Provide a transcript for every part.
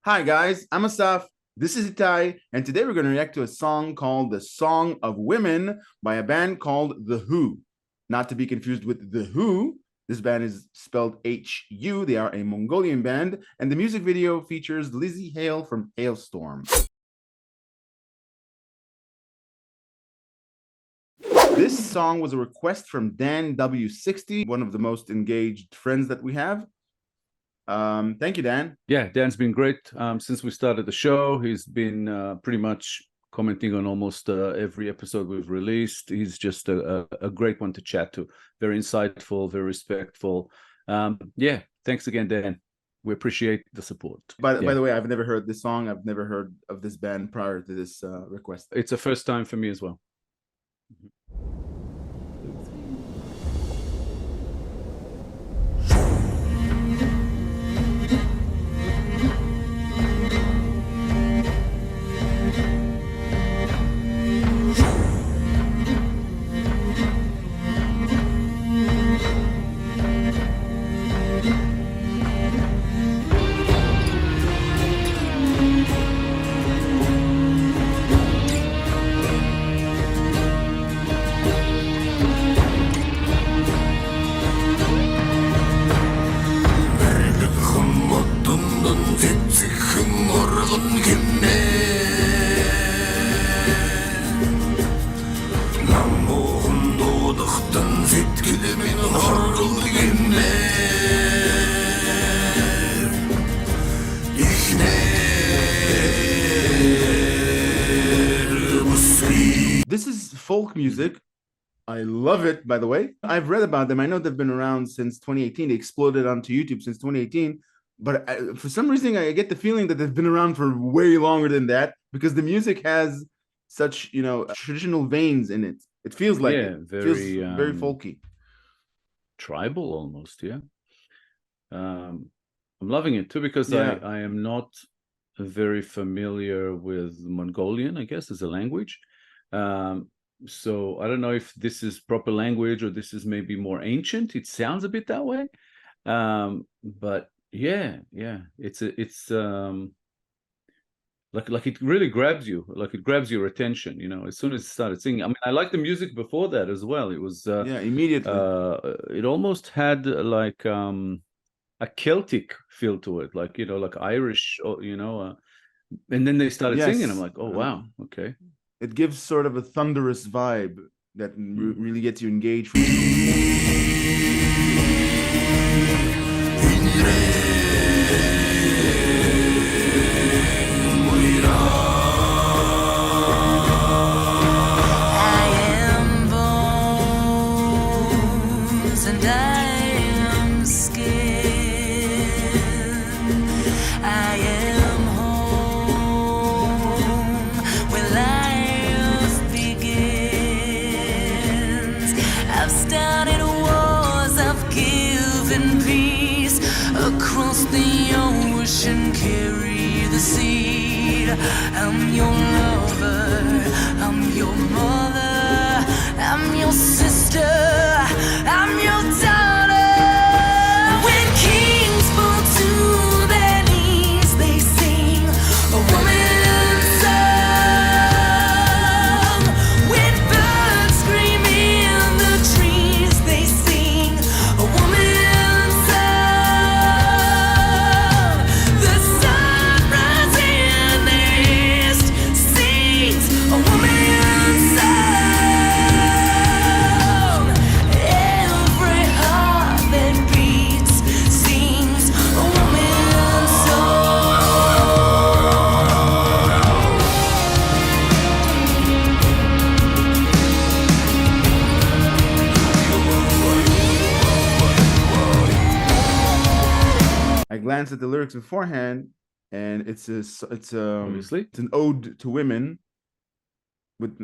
Hi guys, I'm Asaf, this is Itai, and today we're going to react to a song called The Song of Women by a band called The Who. Not to be confused with The Who, this band is spelled H-U, they are a Mongolian band, and the music video features Lzzy Hale from Halestorm. This song was a request from Dan W60, one of the most engaged friends that we have. Thank you, Dan. Yeah, Dan's been great since we started the show. He's been pretty much commenting on almost every episode we've released. He's just a great one to chat to. Very insightful, very respectful. Yeah, thanks again, Dan. We appreciate the support. By the way, I've never heard this song. I've never heard of this band prior to this request. It's a first time for me as well. This is folk music. I love it, by the way. I've read about them. I know they've been around since 2018. They exploded onto YouTube since 2018. But for some reason, I get the feeling that they've been around for way longer than that because the music has such, traditional veins in it. It feels like very folky. Tribal almost, yeah. I'm loving it too because I am not very familiar with Mongolian, I guess, as a language. So I don't know if this is proper language or this is maybe more ancient. It sounds a bit that way. But yeah, it's like it really grabs you, like it grabs your attention, as soon as it started singing. I mean, I liked the music before that as well. It was immediately. It almost had like a Celtic feel to it, like like Irish, and then they started singing. I'm like, oh wow, okay. It gives sort of a thunderous vibe that really gets you engaged. Across the ocean, carry the seed. I'm your lover, I'm your mother, I'm your sister, I'm your daughter. When kings fall to their knees, they sing a woman's song. When birds scream in the trees, they sing a woman's song. I glanced at the lyrics beforehand, and it's an ode to women, with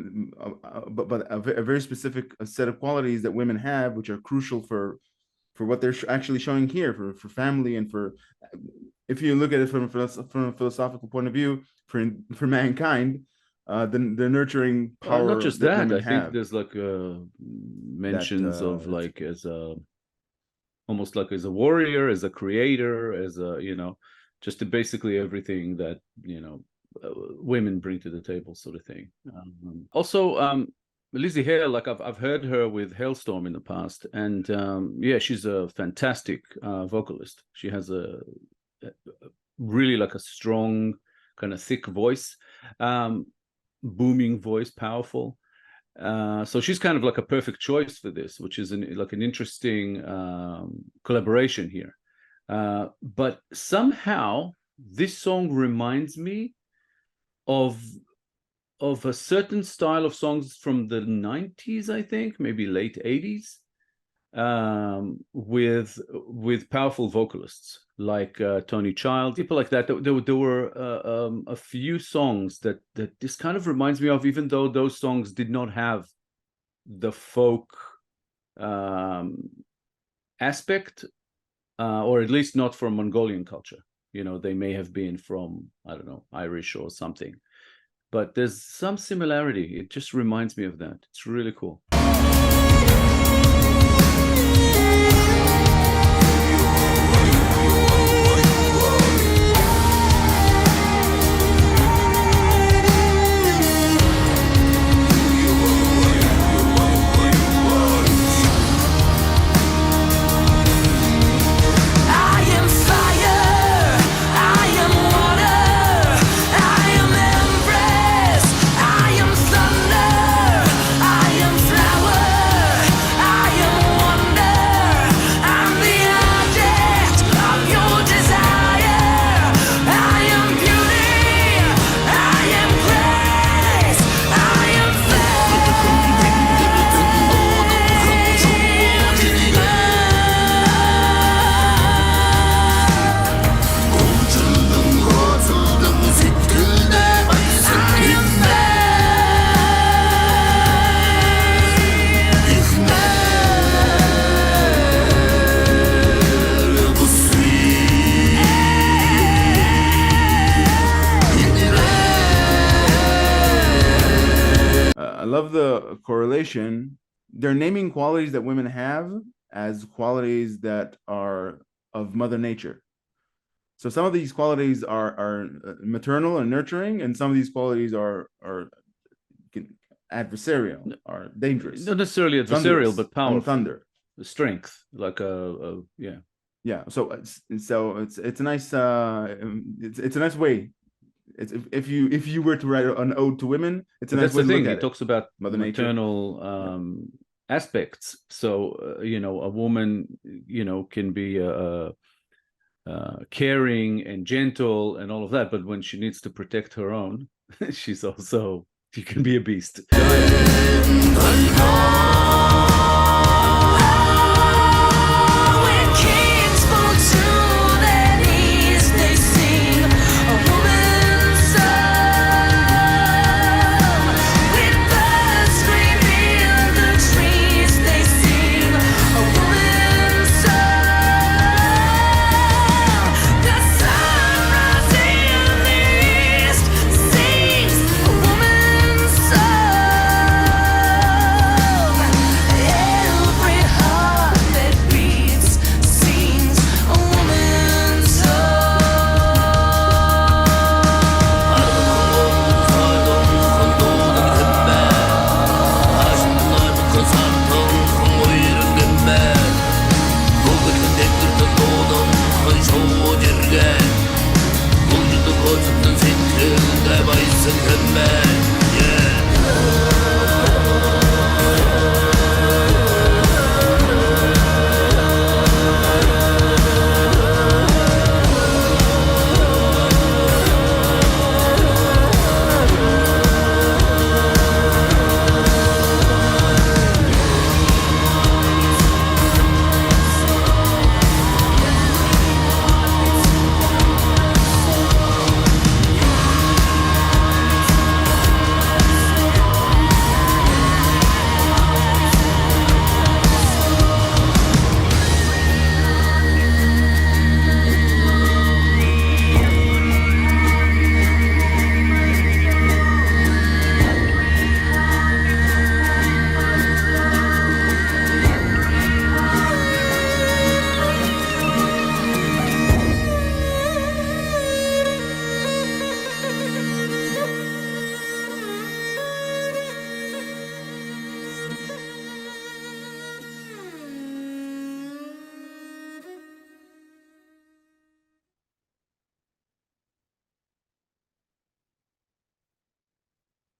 but a very specific set of qualities that women have, which are crucial for what they're actually showing here, for family and for, if you look at it from a philosophical point of view, for mankind, the nurturing power. Not just that, I think there's like mentions of like as a almost like as a warrior, as a creator, as a just basically everything that women bring to the table, sort of thing. Also, Lzzy Hale, like I've heard her with Halestorm in the past, and yeah, she's a fantastic vocalist. She has a really like a strong, kind of thick voice, booming voice, powerful. So she's kind of like a perfect choice for this, which is like an interesting collaboration here. But somehow this song reminds me of a certain style of songs from the 90s, I think, maybe late 80s, with powerful vocalists like Tony Child, people like that. There were a few songs that this kind of reminds me of, even though those songs did not have the folk aspect, or at least not from Mongolian culture. They may have been from, I don't know, Irish or something. But there's some similarity. It just reminds me of that. It's really cool. The correlation. They're naming qualities that women have as qualities that are of Mother Nature. So some of these qualities are maternal and nurturing, and some of these qualities are adversarial, are dangerous. Not necessarily adversarial, but powerful. Thunder, strength, like yeah. So it's a nice it's a nice way. It's, if you were to write an ode to women, it's a nice way to look at it. It talks about maternal aspects. So a woman can be caring and gentle and all of that, but when she needs to protect her own, she can be a beast.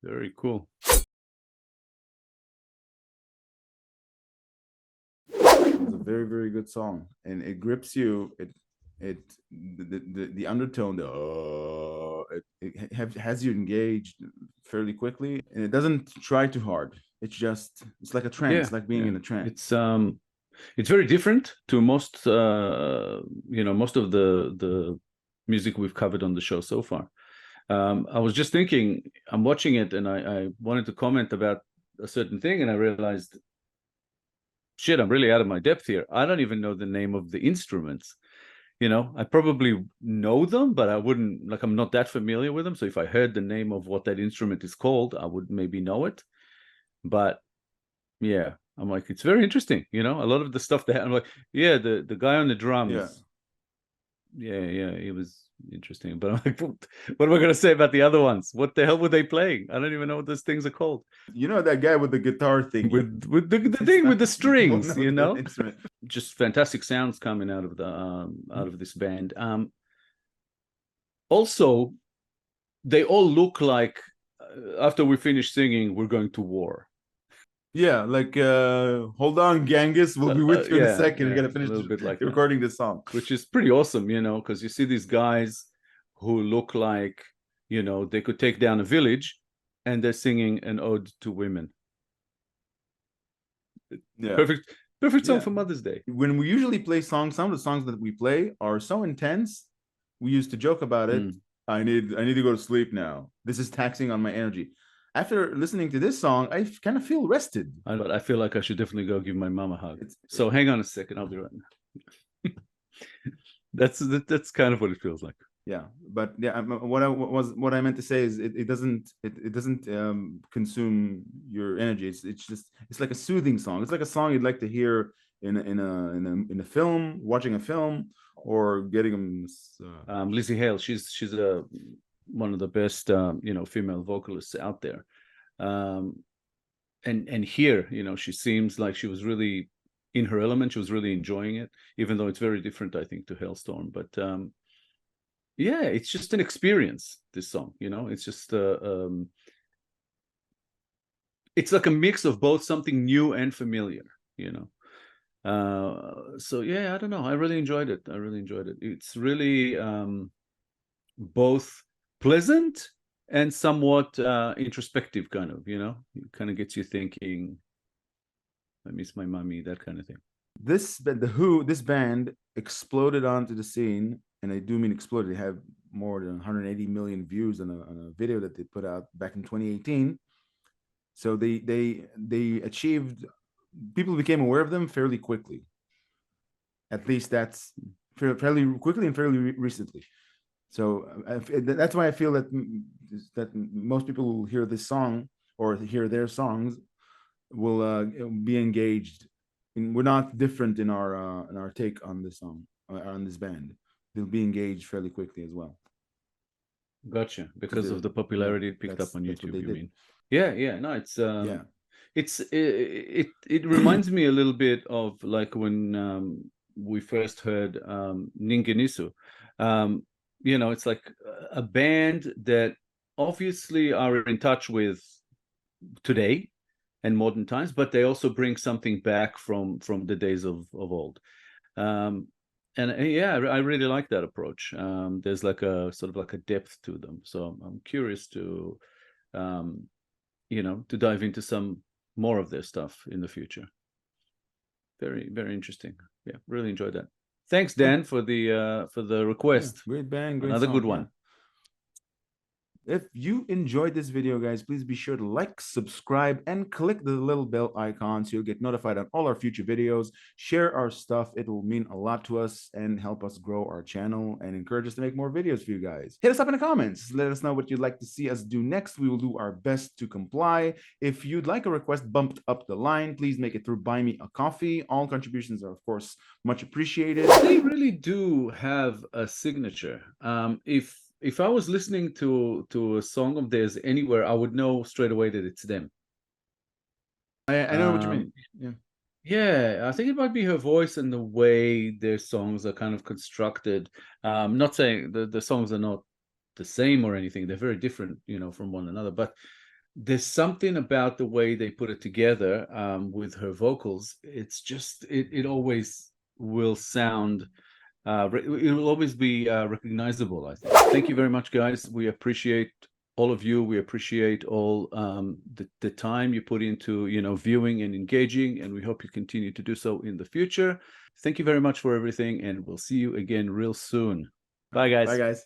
Very cool. It's a very, very good song, and it grips you. The undertone, has you engaged fairly quickly, and it doesn't try too hard. It's like a trance, like being in a trance. It's very different to most most of the music we've covered on the show so far. I was just thinking, I'm watching it, and I wanted to comment about a certain thing, and I realized, shit, I'm really out of my depth here. I don't even know the name of the instruments. I probably know them, but I wouldn't, like, I'm not that familiar with them. So if I heard the name of what that instrument is called, I would maybe know it. But yeah, I'm like, it's very interesting. A lot of the stuff that I'm like, yeah, the guy on the drums. Yeah, it was interesting. But I'm like, what am I going to say about the other ones? What the hell were they playing? I don't even know what those things are called. That guy with the guitar thing, with the thing with the strings, just fantastic sounds coming out of this band. Also, they all look like after we finish singing, we're going to war. Yeah, like hold on, Genghis, we'll be with you in a second. We gotta finish recording this song, which is pretty awesome, because you see these guys who look like they could take down a village, and they're singing an ode to women. Yeah, perfect song for Mother's Day. When we usually play songs, some of the songs that we play are so intense, we used to joke about it. I need to go to sleep now. This is taxing on my energy. After listening to this song, I kind of feel rested. I feel like I should definitely go give my mom a hug. So hang on a second, I'll be right now. That's kind of what it feels like. Yeah, but yeah, what I meant to say is it doesn't consume your energy. It's like a soothing song. It's like a song you'd like to hear in a film, watching a film, or getting Lzzy Hale. She's one of the best female vocalists out there, and here she seems like she was really in her element. She was really enjoying it, even though it's very different, I think, to Halestorm. But yeah, it's just an experience, this song. It's just it's like a mix of both something new and familiar. So yeah, I don't know, I really enjoyed it. It's really both pleasant and somewhat introspective, kind of, it kind of gets you thinking, I miss my mommy, that kind of thing. This band exploded onto the scene, and I do mean exploded. They have more than 180 million views on a video that they put out back in 2018. So they achieved, people became aware of them fairly quickly. At least that's fairly quickly and fairly recently. So that's why I feel that most people who hear this song or hear their songs will be engaged. And we're not different in our take on this song, on this band. They'll be engaged fairly quickly as well. Gotcha. Because of the popularity it picked up on YouTube, you mean? Yeah. No, it reminds me a little bit of like when we first heard Ningenisu. It's like a band that obviously are in touch with today and modern times, but they also bring something back from the days of old. And yeah, I really like that approach. There's like a sort of like a depth to them. So I'm curious to to dive into some more of their stuff in the future. Very, very interesting. Yeah, really enjoyed that. Thanks, Dan, for the request. Yeah, great band, great another song, good one. If you enjoyed this video, guys, please be sure to like, subscribe, and click the little bell icon so you'll get notified on all our future videos. Share our stuff. It will mean a lot to us and help us grow our channel and encourage us to make more videos for you guys. Hit us up in the comments. Let us know what you'd like to see us do next. We will do our best to comply. If you'd like a request bumped up the line, please make it through BuyMeACoffee. All contributions are, of course, much appreciated. They really do have a signature. If I was listening to a song of theirs anywhere, I would know straight away that it's them. I know what you mean. Yeah, I think it might be her voice and the way their songs are kind of constructed. Not saying the songs are not the same or anything. They're very different, from one another. But there's something about the way they put it together with her vocals. It's just it always will sound. It will always be recognizable, I think. Thank you very much, guys. We appreciate all of you. We appreciate all the time you put into, you know, viewing and engaging, and we hope you continue to do so in the future. Thank you very much for everything, and we'll see you again real soon. Bye, guys. Bye, guys.